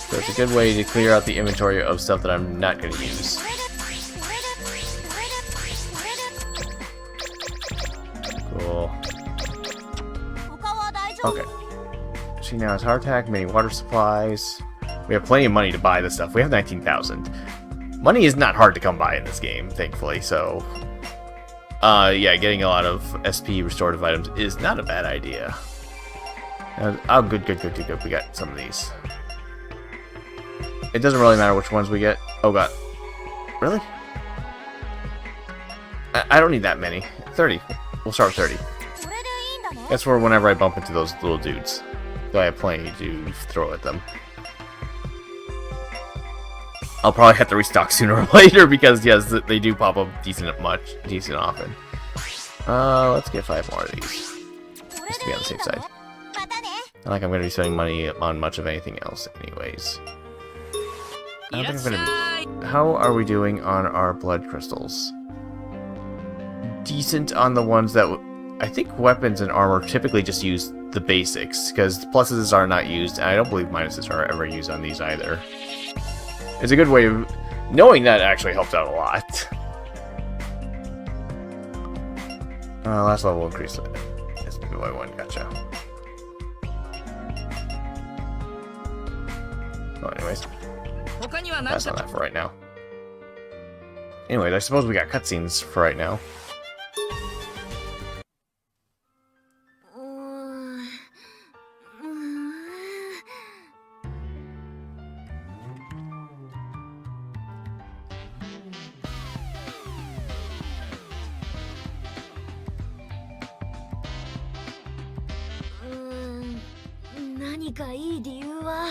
So it's a good way to clear out the inventory of stuff that I'm not gonna use. Cool. Okay. She now has heart attack, many water supplies. We have plenty of money to buy this stuff. We have 19,000. Money is not hard to come by in this game, thankfully, so... yeah, getting a lot of SP restorative items is not a bad idea. Oh, good. We got some of these. It doesn't really matter which ones we get. Oh god. Really? I don't need that many. 30. We'll start with 30. That's for whenever I bump into those little dudes. So I have plenty to throw at them. I'll probably have to restock sooner or later because yes, they do pop up decent often. Let's get 5 more of these. Just to be on the safe side. Not like I'm gonna be spending money on much of anything else, anyways. I don't think I'm gonna. How are we doing on our blood crystals? Decent on the ones that I think weapons and armor typically just use the basics because pluses are not used, and I don't believe minuses are ever used on these either. It's a good way of knowing that actually helps out a lot. Last level increase. That's by 1, gotcha. Well, anyways, that's not that for right now. Anyways, I suppose we got cutscenes for right now.何かいい理由は。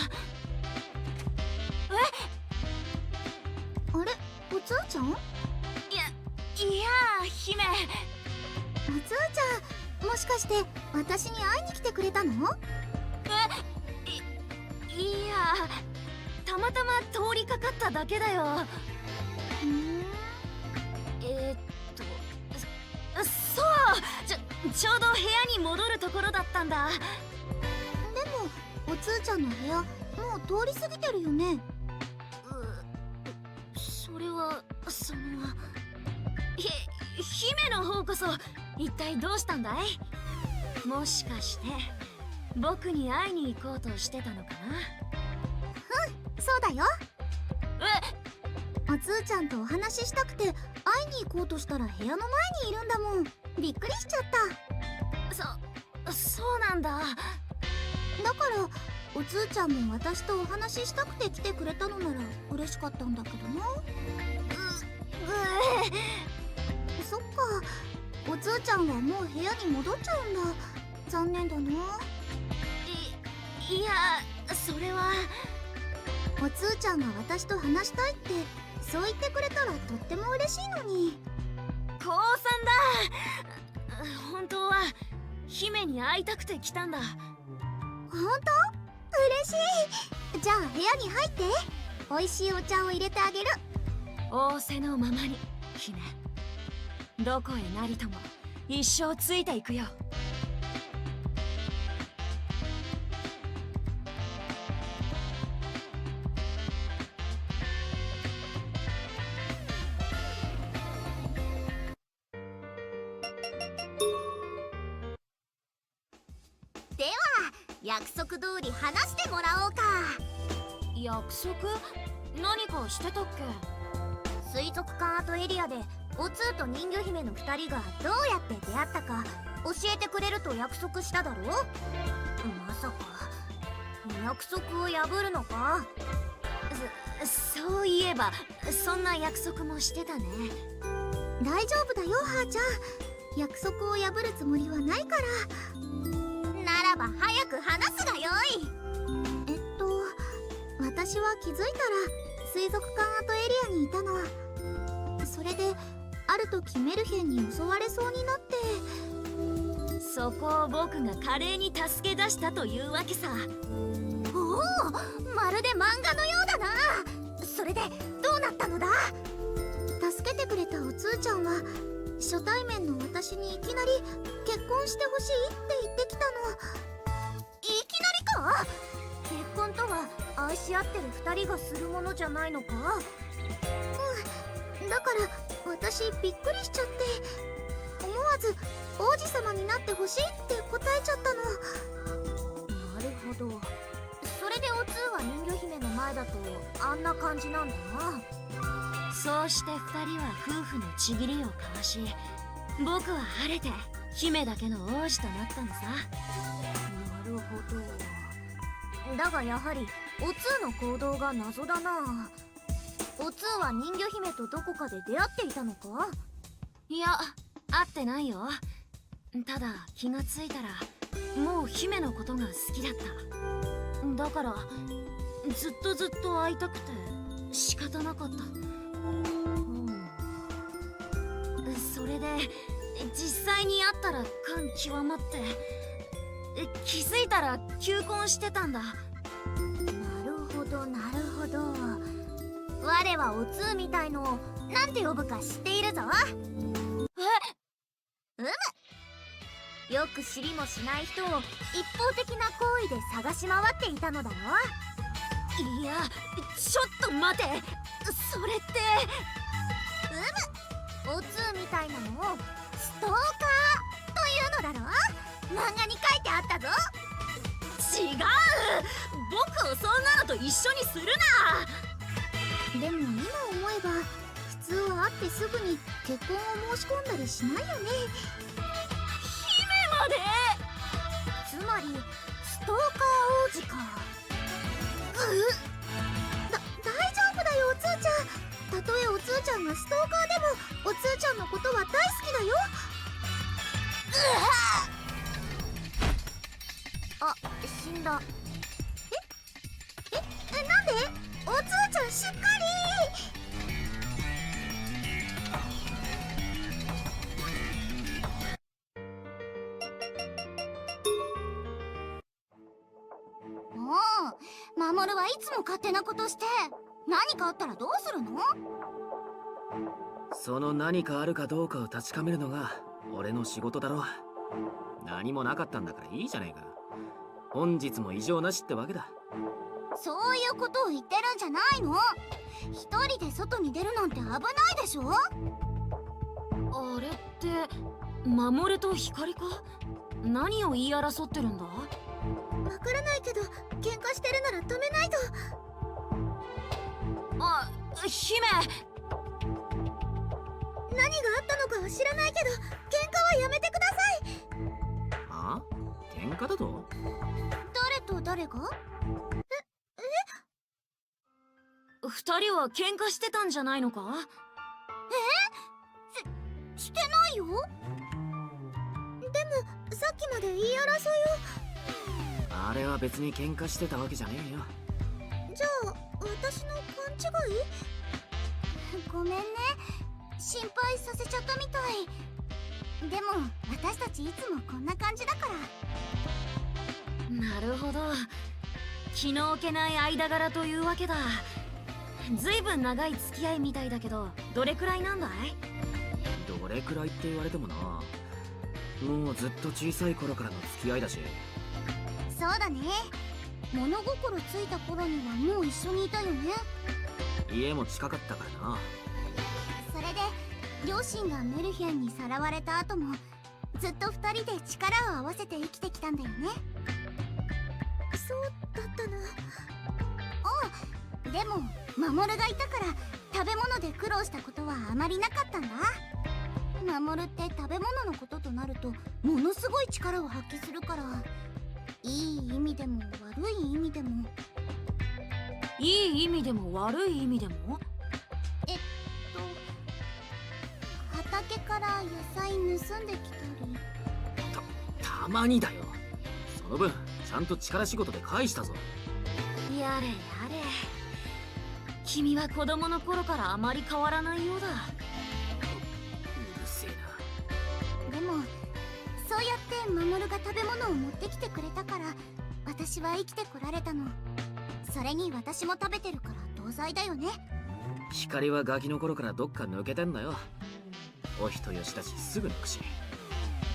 あれ、おつーちゃん？いや姫。おつーちゃん、もしかして私に会いに来てくれたの？いや、たまたま通りかかっただけだよ。そう、ちょうど部屋に戻るところだったんだ。でも、おつーちゃんの部屋、もう通り過ぎてるよね。それは、姫の方こそ、一体どうしたんだい？もしかして、僕に会いに行こうとしてたのかな？そうだよ。おつーちゃんとお話ししたくて会いに行こうとしたら部屋の前にいるんだもん。びっくりしちゃった。そうなんだ。だからおつーちゃんも私とお話ししたくて来てくれたのなら嬉しかったんだけどな。そっか、おつーちゃんはもう部屋に戻っちゃうんだ。残念だな。いや、それは。おつーちゃんが私と話したいってそう言ってくれたらとっても嬉しいのに。降参だ。本当は姫に会いたくて来たんだ。本当？嬉しい。じゃあ部屋に入って。美味しいお茶を入れてあげる。仰せのままに姫。どこへなりとも一生ついていくよ。では約束通り話してもらおうか。約束？何かしてたっけ？水族館跡エリアでおつーと人魚姫の2人がどうやって出会ったか教えてくれると約束しただろ。まさか約束を破るのか？そういえばそんな約束もしてたね。大丈夫だよ、はーちゃん。約束を破るつもりはないから。ならば早く話すがよい。私は気づいたら水族館跡エリアにいたの。それである時メルヘンに襲われそうになって、そこを僕が華麗に助け出したというわけさ。おお、まるで漫画のようだな。それでどうなったのだ？助けてくれたおつーちゃんは初対面の私にいきなり結婚してほしいって言ってきたの。いきなりか？結婚とは愛し合ってる2人がするものじゃないのか？だから私びっくりしちゃって、思わず王子様になってほしいって答えちゃったの。なるほど。それでおつーは人魚姫の前だとあんな感じなんだな。そうして2人は夫婦のちぎりを交わし、僕は晴れて姫だけの王子となったのさ。なるほど。だがやはりおつーの行動が謎だな。おつーは人魚姫とどこかで出会っていたのか？いや、会ってないよ。ただ気がついたらもう姫のことが好きだった。だからずっと会いたくて。仕方なかった。それで実際に会ったら感極まって、気づいたら求婚してたんだ。なるほどなるほど。我はおつみたいのをなんて呼ぶか知っているぞ。よく知りもしない人を一方的な行為で探し回っていたのだろ。いや、ちょっと待て、それって。おつみたいなのをストーカーというのだろ。漫画に書いてあったぞ。違う、僕をそんなのと一緒にするな。でも今思えば普通は会ってすぐに結婚を申し込んだりしないよね。姫まで。つまりストーカー王子か。大丈夫だよおつーちゃん。たとえおつーちゃんがストーカーでもおつーちゃんのことは大好きだよ。あ、死んだ。なんで？おつーちゃんしっかり。もう、守はいつも勝手なことして、何かあったらどうするの？その何かあるかどうかを確かめるのが俺の仕事だろ。何もなかったんだからいいじゃねえか。本日も異常なしってわけだ。そういうことを言ってるんじゃないの。一人で外に出るなんて危ないでしょ。あれって守と光か？何を言い争ってるんだ？わからないけど喧嘩してるなら止めないと。あ、姫。何があったのかは知らないけど喧嘩はやめてください。あ？喧嘩だと？誰と誰が？二人は喧嘩してたんじゃないのか？してないよ。でもさっきまで言い争いを。あれは別に喧嘩してたわけじゃねえよ。じゃあ私の勘違い？ごめんね、心配させちゃったみたい。でも私たちいつもこんな感じだから。なるほど、気の置けない間柄というわけだ。ずいぶん長い付き合いみたいだけど、どれくらいなんだい？どれくらいって言われてもな。もうずっと小さい頃からの付き合いだし。そうだね、物心ついた頃にはもう一緒にいたよね。家も近かったからな。それで両親がメルヒェンにさらわれた後もずっと2人で力を合わせて生きてきたんだよね。そうだったの。おう、でも守がいたから食べ物で苦労したことはあまりなかったんだ。守って食べ物のこととなるとものすごい力を発揮するから、いい意味でも悪い意味でも。いい意味でも悪い意味でも？畑から野菜盗んできたり。たまにだよ。その分ちゃんと力仕事で返したぞ。やれやれ、君は子供の頃からあまり変わらないようだ。うるせえな。でもそうやって守が食べ物を持ってきてくれたから私は生きてこられたの。それに私も食べてるから同罪だよね。光はガキの頃からどっか抜けてんだよ。お人よしだしすぐ抜くし、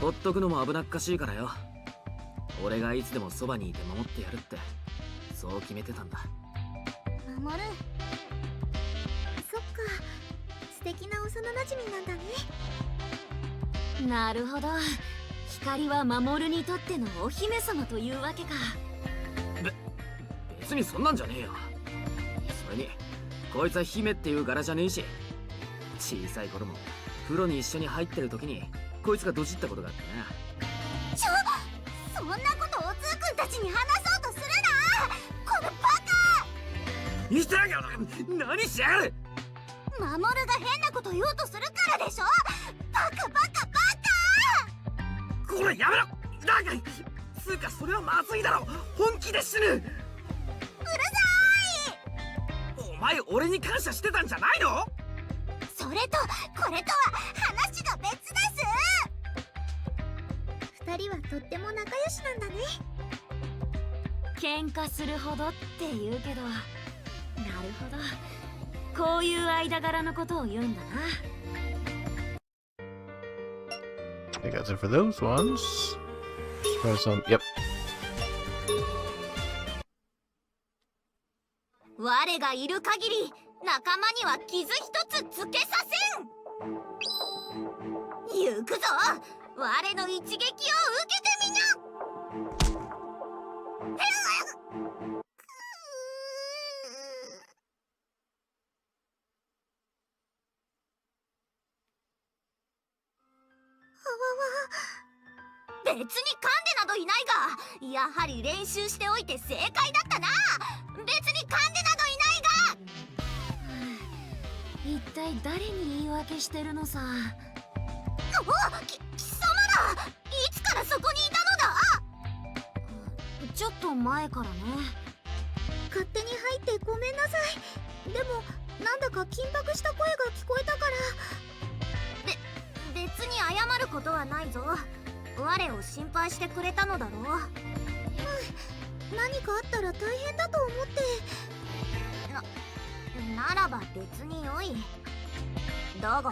ほっとくのも危なっかしいからよ。俺がいつでもそばにいて守ってやるってそう決めてたんだ。守る。そっか、素敵な幼馴染なんだね。なるほど、光は守にとってのお姫様というわけか。別にそんなんじゃねえよ。それにこいつは姫っていう柄じゃねえし、小さい頃も風呂に一緒に入ってる時にこいつがドジったことがあってな。そんなことおつーくんたちに話そうとするな、このバカ。いたよ、何しやがる。守が変なこと言おうとするからでしょ。バカバカバカ。これやめろ。つうかそれはまずいだろ。本気で死ぬ。うるさお前俺に感謝してたんじゃないの？それとこれとは話が別です。二人はとっても仲良しなんだね。喧嘩するほどって言うけど、なるほど、こういう間柄のことを言うんだな。I think that's it for those ones. Press on. Yep. 我がいる限り仲間には傷一つつけさせん。行くぞ、我の一撃を受けてみな。別に噛んでなどいないが、やはり練習しておいて正解だったな。別に噛んでなどいないが。一体誰に言い訳してるのさ。お、貴様ら、いつからそこにいたのだ？ちょっと前からね。勝手に入ってごめんなさい。でもなんだか緊迫した声が聞こえたから。別に謝ることはないぞ。我を心配してくれたのだろう。何かあったら大変だと思って。ならば別によい。だが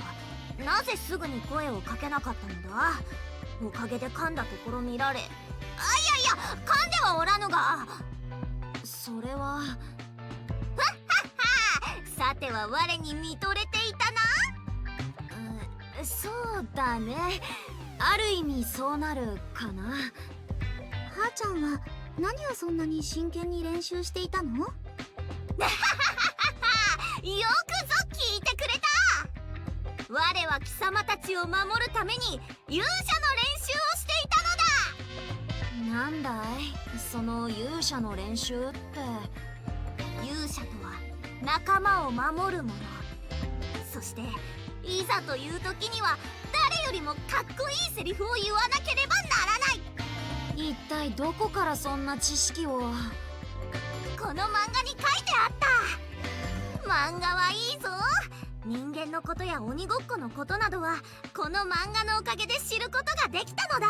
なぜすぐに声をかけなかったのだ？おかげで噛んだところ見られ、いや噛んではおらぬが。それはさては我に見とれていたな。そうだね、ある意味そうなるかな。はーちゃんは何をそんなに真剣に練習していたの？よくぞ聞いてくれた。我は貴様たちを守るために勇者の練習をしていたのだ。なんだいその勇者の練習って。勇者とは仲間を守る者。そしていざという時には誰よりもかっこいいセリフを言わなければならない。一体どこからそんな知識を。この漫画に書いてあった。漫画はいいぞ。人間のことや鬼ごっこのことなどはこの漫画のおかげで知ることができたのだ。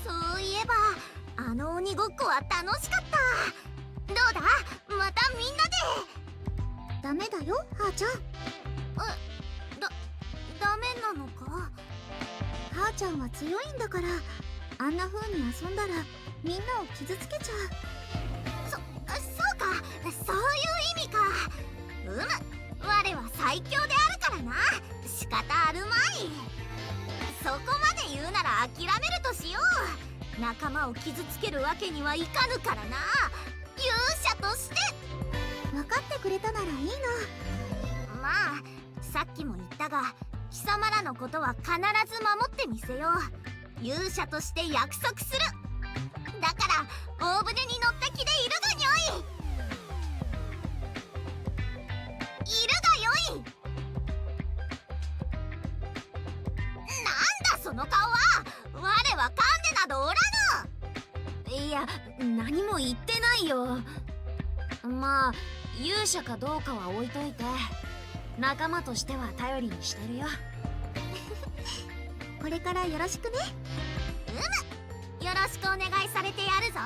そういえばあの鬼ごっこは楽しかった。どうだ、またみんなで。ダメだよ、はーちゃん。ダメなのか？はーちゃんは強いんだから、あんな風に遊んだらみんなを傷つけちゃう。そうか、そういう意味か。我は最強であるからな。仕方あるまい。そこまで言うなら諦めるとしよう。仲間を傷つけるわけにはいかぬからな。勇者として。分かってくれたならいいの。まあさっきも言ったが、貴様らのことは必ず守ってみせよう。勇者として約束する。だから大船に乗った気でいるがにょい。いるがよい。なんだその顔は。我は噛んでなどおらぬ。いや、何も言ってないよ。まあ勇者かどうかは置いといて、仲間としては頼りにしてるよ。これからよろしくね。よろしくお願いされてやるぞ。